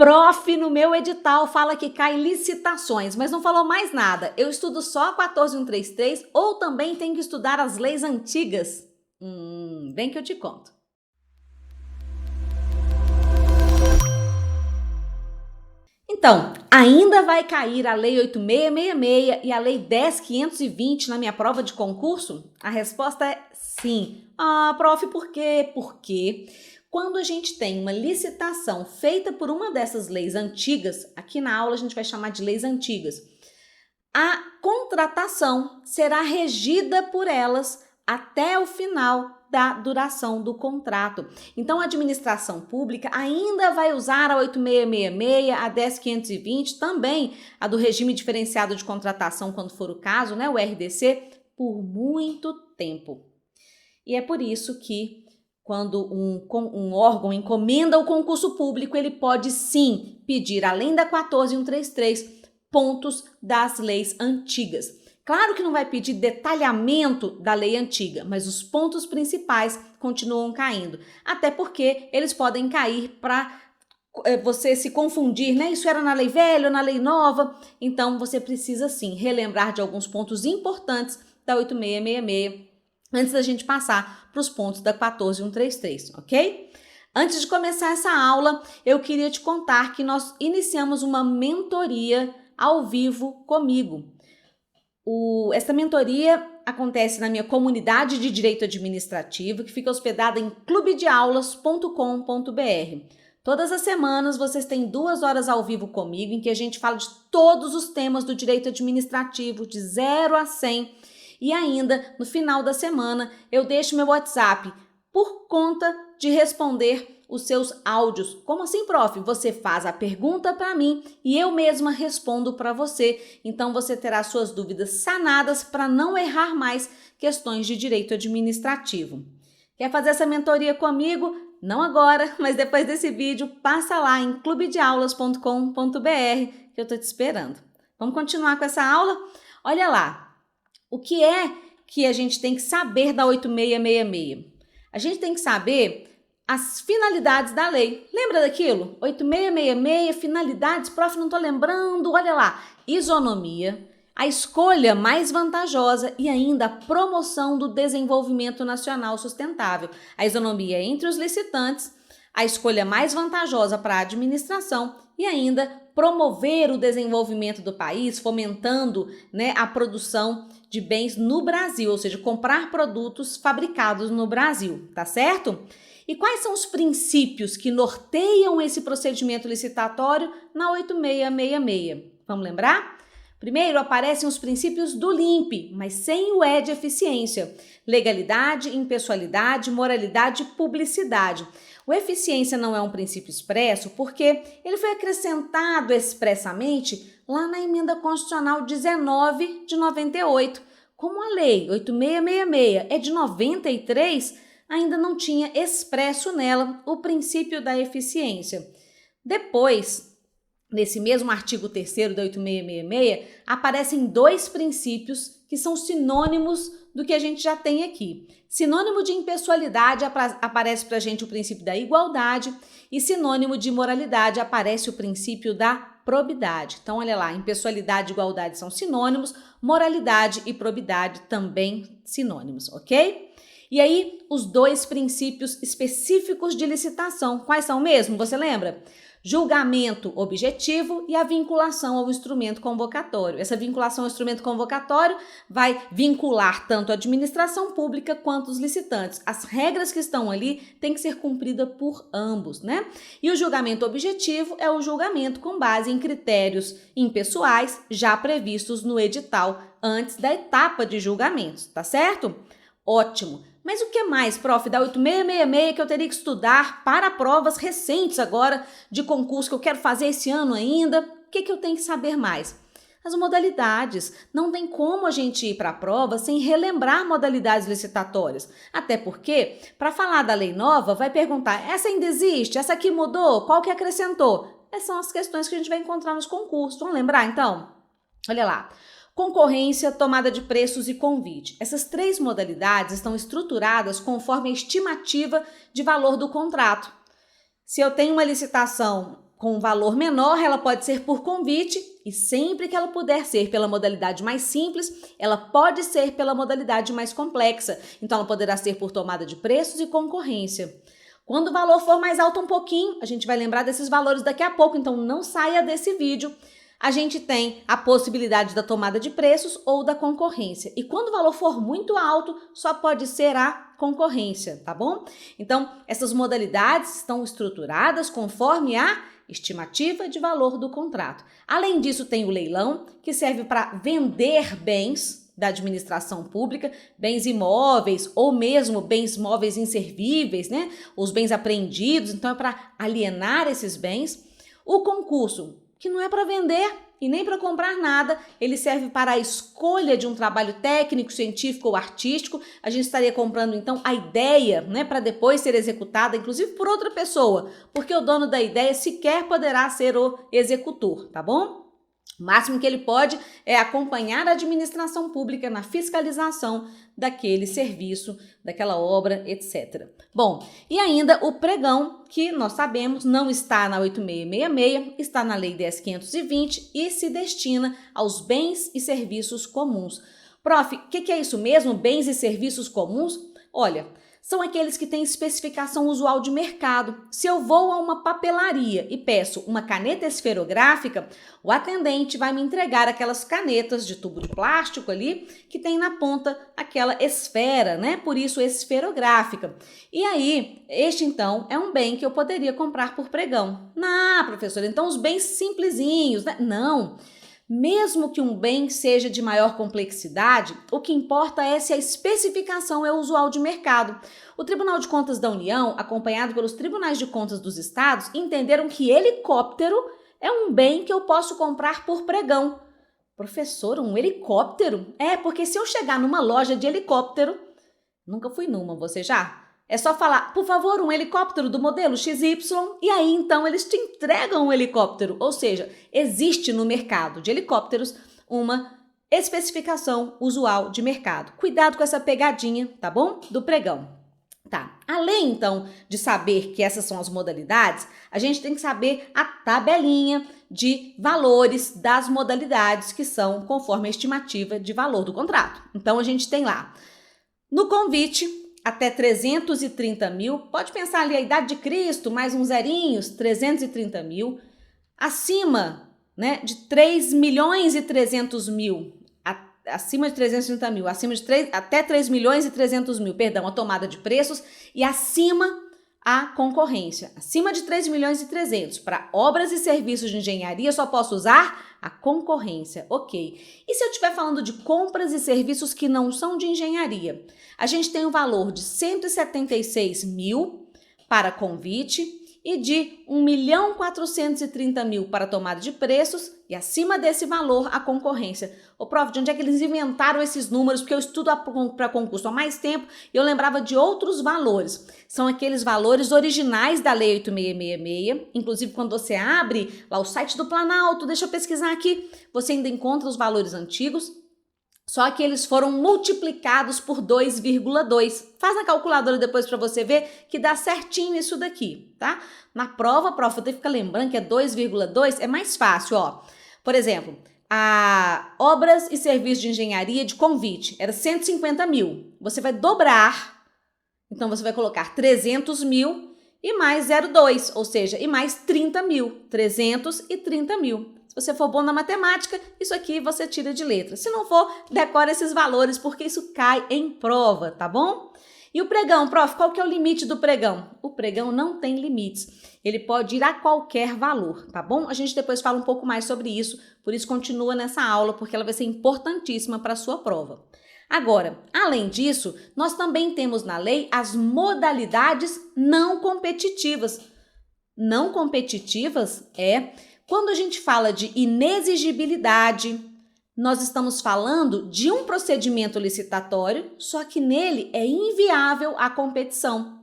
Prof, no meu edital fala que cai licitações, mas não falou mais nada. Eu estudo só a 14133 ou também tenho que estudar as leis antigas? Vem que eu te conto. Então, ainda vai cair a Lei 8666 e a Lei 10.520 na minha prova de concurso? A resposta é sim. Prof, por quê? Porque quando a gente tem uma licitação feita por uma dessas leis antigas, aqui na aula a gente vai chamar de leis antigas, a contratação será regida por elas até o final da duração do contrato. Então, a administração pública ainda vai usar a 8666, a 10.520, também a do regime diferenciado de contratação, quando for o caso, né, o RDC, por muito tempo. E é por isso que, quando um órgão encomenda o concurso público, ele pode sim pedir, além da 14.133, pontos das leis antigas. Claro que não vai pedir detalhamento da lei antiga, mas os pontos principais continuam caindo. Até porque eles podem cair para você se confundir, né? Isso era na lei velha ou na lei nova. Então, você precisa sim relembrar de alguns pontos importantes da 8666 antes da gente passar para os pontos da 14.133, ok? Antes de começar essa aula, eu queria te contar que nós iniciamos uma mentoria ao vivo comigo. Essa mentoria acontece na minha comunidade de Direito Administrativo, que fica hospedada em clubedeaulas.com.br. Todas as semanas vocês têm 2 horas ao vivo comigo, em que a gente fala de todos os temas do direito administrativo, de 0 a 100. E ainda, no final da semana, eu deixo meu WhatsApp por conta de responder os seus áudios. Como assim, prof? Você faz a pergunta para mim e eu mesma respondo para você. Então, você terá suas dúvidas sanadas para não errar mais questões de direito administrativo. Quer fazer essa mentoria comigo? Não agora, mas depois desse vídeo, passa lá em clubedeaulas.com.br que eu estou te esperando. Vamos continuar com essa aula? Olha lá. O que é que a gente tem que saber da 8666? A gente tem que saber as finalidades da lei. Lembra daquilo? 8666, finalidades, prof, não estou lembrando. Olha lá, isonomia, a escolha mais vantajosa e ainda a promoção do desenvolvimento nacional sustentável. A isonomia entre os licitantes, a escolha mais vantajosa para a administração e ainda promover o desenvolvimento do país, fomentando, né, a produção de bens no Brasil, ou seja, comprar produtos fabricados no Brasil, tá certo? E quais são os princípios que norteiam esse procedimento licitatório na 8666? Vamos lembrar? Primeiro aparecem os princípios do LIMP, mas sem o E de eficiência. Legalidade, impessoalidade, moralidade e publicidade. O eficiência não é um princípio expresso porque ele foi acrescentado expressamente lá na Emenda Constitucional 19 de 98. Como a Lei 8666 é de 93, ainda não tinha expresso nela o princípio da eficiência. Depois, nesse mesmo artigo 3º da 8666, aparecem 2 princípios que são sinônimos do que a gente já tem aqui. Sinônimo de impessoalidade aparece para a gente o princípio da igualdade e sinônimo de moralidade aparece o princípio da probidade. Então, olha lá, impessoalidade e igualdade são sinônimos, moralidade e probidade também sinônimos, ok? E aí, os 2 princípios específicos de licitação, quais são mesmo? Você lembra? Julgamento objetivo e a vinculação ao instrumento convocatório. Essa vinculação ao instrumento convocatório vai vincular tanto a administração pública quanto os licitantes. As regras que estão ali têm que ser cumpridas por ambos, né? E o julgamento objetivo é o julgamento com base em critérios impessoais já previstos no edital antes da etapa de julgamentos, tá certo? Ótimo! Mas o que mais, prof, da 8666 que eu teria que estudar para provas recentes agora de concurso que eu quero fazer esse ano ainda? O que eu tenho que saber mais? As modalidades. Não tem como a gente ir para a prova sem relembrar modalidades licitatórias. Até porque, para falar da lei nova, vai perguntar, essa ainda existe? Essa aqui mudou? Qual que acrescentou? Essas são as questões que a gente vai encontrar nos concursos. Vamos lembrar, então? Olha lá. Concorrência, tomada de preços e convite. Essas 3 modalidades estão estruturadas conforme a estimativa de valor do contrato. Se eu tenho uma licitação com um valor menor, ela pode ser por convite e sempre que ela puder ser pela modalidade mais simples, ela pode ser pela modalidade mais complexa. Então, ela poderá ser por tomada de preços e concorrência. Quando o valor for mais alto um pouquinho, a gente vai lembrar desses valores daqui a pouco, então não saia desse vídeo. A gente tem a possibilidade da tomada de preços ou da concorrência. E quando o valor for muito alto, só pode ser a concorrência, tá bom? Então, essas modalidades estão estruturadas conforme a estimativa de valor do contrato. Além disso, tem o leilão, que serve para vender bens da administração pública, bens imóveis ou mesmo bens móveis inservíveis, né? Os bens apreendidos, então é para alienar esses bens. O concurso, que não é para vender e nem para comprar nada, ele serve para a escolha de um trabalho técnico, científico ou artístico. A gente estaria comprando então a ideia, né, para depois ser executada, inclusive por outra pessoa, porque o dono da ideia sequer poderá ser o executor, tá bom? O máximo que ele pode é acompanhar a administração pública na fiscalização daquele serviço, daquela obra, etc. Bom, e ainda o pregão, que nós sabemos não está na 8666, está na Lei 10.520 e se destina aos bens e serviços comuns. Prof, o que é isso mesmo, bens e serviços comuns? Olha, são aqueles que têm especificação usual de mercado. Se eu vou a uma papelaria e peço uma caneta esferográfica, o atendente vai me entregar aquelas canetas de tubo de plástico ali, que tem na ponta aquela esfera, né? Por isso esferográfica. E aí, este então é um bem que eu poderia comprar por pregão. Não, professora, então os bens simplesinhos, né? Não. Mesmo que um bem seja de maior complexidade, o que importa é se a especificação é usual de mercado. O Tribunal de Contas da União, acompanhado pelos Tribunais de Contas dos Estados, entenderam que helicóptero é um bem que eu posso comprar por pregão. Professor, um helicóptero? É, porque se eu chegar numa loja de helicóptero, nunca fui numa, você já? É só falar, por favor, um helicóptero do modelo XY, e aí então eles te entregam um helicóptero. Ou seja, existe no mercado de helicópteros uma especificação usual de mercado. Cuidado com essa pegadinha, tá bom? Do pregão. Tá. Além então de saber que essas são as modalidades, a gente tem que saber a tabelinha de valores das modalidades que são conforme a estimativa de valor do contrato. Então a gente tem lá, no convite, até 330 mil, pode pensar ali a idade de Cristo, mais uns zerinhos, 330 mil, acima, né, de 3 milhões e 300 mil, acima de 330 mil, até 3 milhões e 300 mil, perdão, a tomada de preços, e acima a concorrência, acima de 3 milhões e 300, para obras e serviços de engenharia só posso usar a concorrência, ok. E se eu estiver falando de compras e serviços que não são de engenharia? A gente tem o valor de 176 mil para convite e de 1.430.000 para tomada de preços e acima desse valor a concorrência. Ô, prof, de onde é que eles inventaram esses números? Porque eu estudo para concurso há mais tempo e eu lembrava de outros valores. São aqueles valores originais da Lei 8666. Inclusive, quando você abre lá o site do Planalto, deixa eu pesquisar aqui, você ainda encontra os valores antigos. Só que eles foram multiplicados por 2,2. Faz na calculadora depois para você ver que dá certinho isso daqui, tá? Na prova, prof, eu tenho que ficar lembrando que é 2,2, é mais fácil, ó. Por exemplo, a obras e serviços de engenharia de convite era 150 mil. Você vai dobrar, então você vai colocar 300 mil e mais 0,2, ou seja, e mais 30 mil, 330 mil. Se você for bom na matemática, isso aqui você tira de letra. Se não for, decora esses valores, porque isso cai em prova, tá bom? E o pregão, prof, qual que é o limite do pregão? O pregão não tem limites. Ele pode ir a qualquer valor, tá bom? A gente depois fala um pouco mais sobre isso, por isso continua nessa aula, porque ela vai ser importantíssima para a sua prova. Agora, além disso, nós também temos na lei as modalidades não competitivas. Não competitivas é quando a gente fala de inexigibilidade, nós estamos falando de um procedimento licitatório, só que nele é inviável a competição.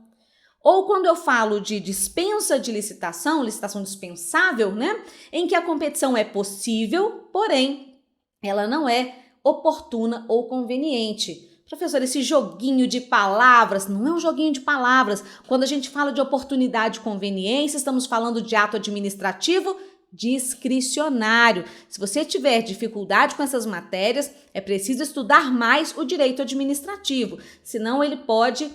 Ou quando eu falo de dispensa de licitação dispensável, né? Em que a competição é possível, porém, ela não é oportuna ou conveniente. Professor, esse joguinho de palavras, não é um joguinho de palavras. Quando a gente fala de oportunidade e conveniência, estamos falando de ato administrativo discricionário. Se você tiver dificuldade com essas matérias, é preciso estudar mais o direito administrativo, senão ele pode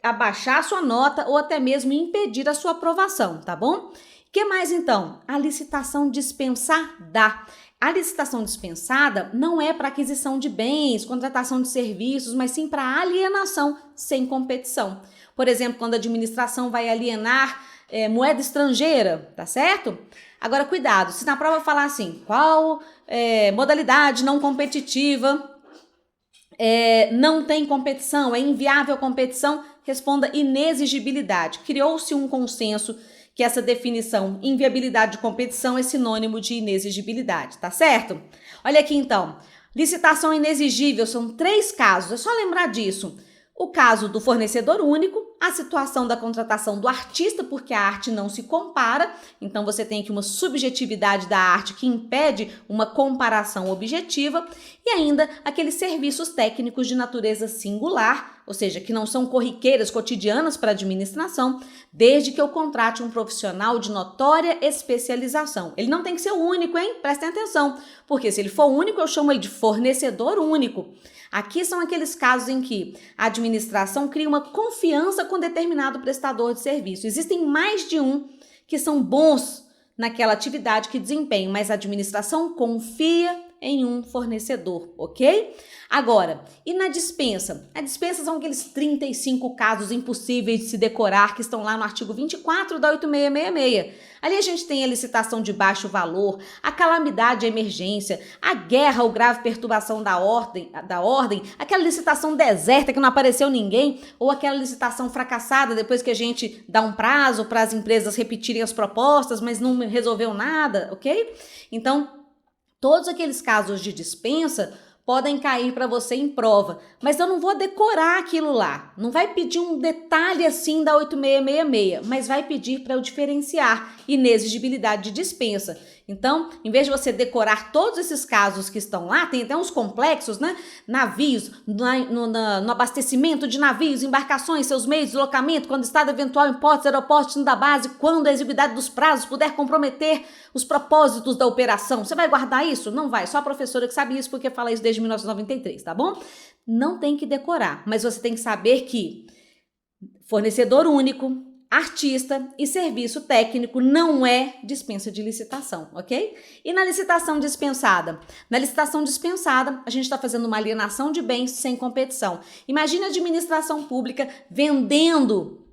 abaixar a sua nota ou até mesmo impedir a sua aprovação, tá bom? O que mais então? A licitação dispensada. A licitação dispensada não é para aquisição de bens, contratação de serviços, mas sim para alienação sem competição. Por exemplo, quando a administração vai alienar moeda estrangeira, tá certo? Agora, cuidado, se na prova falar assim, qual modalidade não competitiva não tem competição, é inviável a competição, responda inexigibilidade. Criou-se um consenso que essa definição, inviabilidade de competição, é sinônimo de inexigibilidade, tá certo? Olha aqui então, licitação inexigível, são 3 casos, é só lembrar disso. O caso do fornecedor único, a situação da contratação do artista, porque a arte não se compara, então você tem aqui uma subjetividade da arte que impede uma comparação objetiva, e ainda aqueles serviços técnicos de natureza singular, ou seja, que não são corriqueiras cotidianas para a administração, desde que eu contrate um profissional de notória especialização. Ele não tem que ser o único, hein? Prestem atenção, porque se ele for único, eu chamo ele de fornecedor único. Aqui são aqueles casos em que a administração cria uma confiança com determinado prestador de serviço. Existem mais de um que são bons naquela atividade que desempenham, mas a administração confia em um fornecedor, ok? Agora, e na dispensa? A dispensa são aqueles 35 casos impossíveis de se decorar que estão lá no artigo 24 da 8666. Ali a gente tem a licitação de baixo valor, a calamidade e emergência, a guerra ou grave perturbação da ordem, aquela licitação deserta que não apareceu ninguém, ou aquela licitação fracassada depois que a gente dá um prazo para as empresas repetirem as propostas, mas não resolveu nada, ok? Então, todos aqueles casos de dispensa podem cair para você em prova, mas eu não vou decorar aquilo lá. Não vai pedir um detalhe assim da 8666, mas vai pedir para eu diferenciar inexigibilidade de dispensa. Então, em vez de você decorar todos esses casos que estão lá, tem até uns complexos, né? Navios, no abastecimento de navios, embarcações, seus meios de deslocamento, quando estado eventual, hipótese, aeroporto da base, quando a exiguidade dos prazos puder comprometer os propósitos da operação. Você vai guardar isso? Não vai, só a professora que sabe isso, porque fala isso desde 1993, tá bom? Não tem que decorar, mas você tem que saber que fornecedor único, artista e serviço técnico não é dispensa de licitação, ok? E na licitação dispensada? Na licitação dispensada, a gente está fazendo uma alienação de bens sem competição. Imagine a administração pública vendendo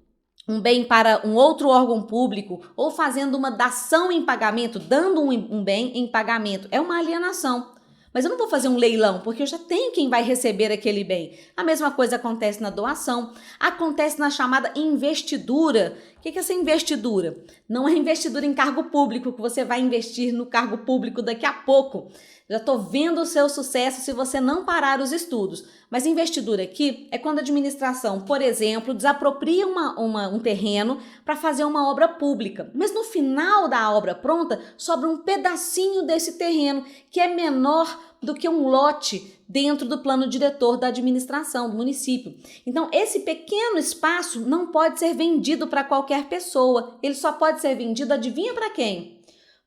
um bem para um outro órgão público ou fazendo uma dação em pagamento, dando um bem em pagamento. É uma alienação. Mas eu não vou fazer um leilão, porque eu já tenho quem vai receber aquele bem. A mesma coisa acontece na doação, acontece na chamada investidura. O que é essa investidura? Não é investidura em cargo público, que você vai investir no cargo público daqui a pouco. Já estou vendo o seu sucesso se você não parar os estudos. Mas investidura aqui é quando a administração, por exemplo, desapropria um terreno para fazer uma obra pública. Mas no final da obra pronta, sobra um pedacinho desse terreno que é menor do que um lote dentro do plano diretor da administração do município. Então, esse pequeno espaço não pode ser vendido para qualquer pessoa. Ele só pode ser vendido, adivinha para quem?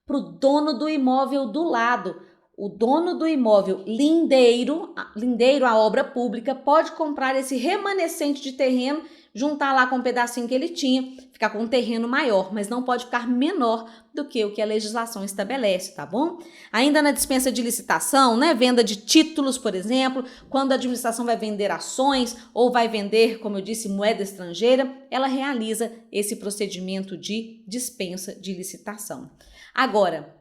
Para o dono do imóvel do lado. O dono do imóvel lindeiro à obra pública, pode comprar esse remanescente de terreno, juntar lá com um pedacinho que ele tinha, ficar com um terreno maior, mas não pode ficar menor do que o que a legislação estabelece, tá bom? Ainda na dispensa de licitação, né, venda de títulos, por exemplo, quando a administração vai vender ações ou vai vender, como eu disse, moeda estrangeira, ela realiza esse procedimento de dispensa de licitação. Agora,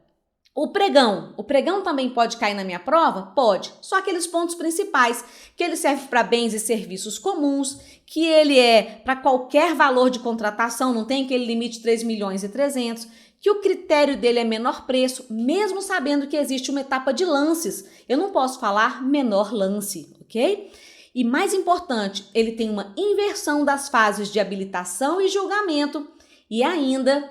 o pregão também pode cair na minha prova? Pode, só aqueles pontos principais, que ele serve para bens e serviços comuns, que ele é para qualquer valor de contratação, não tem aquele limite de 3.300.000, que o critério dele é menor preço, mesmo sabendo que existe uma etapa de lances. Eu não posso falar menor lance, ok? E mais importante, ele tem uma inversão das fases de habilitação e julgamento e ainda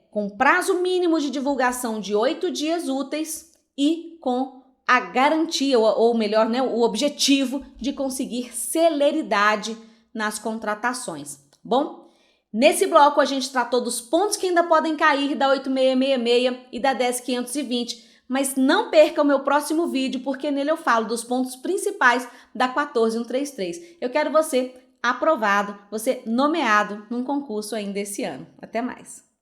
com prazo mínimo de divulgação de 8 dias úteis e com a garantia, ou melhor, né, o objetivo de conseguir celeridade nas contratações. Bom, nesse bloco a gente tratou dos pontos que ainda podem cair da 8666 e da 10520, mas não perca o meu próximo vídeo, porque nele eu falo dos pontos principais da 14133. Eu quero você aprovado, você nomeado num concurso ainda esse ano. Até mais!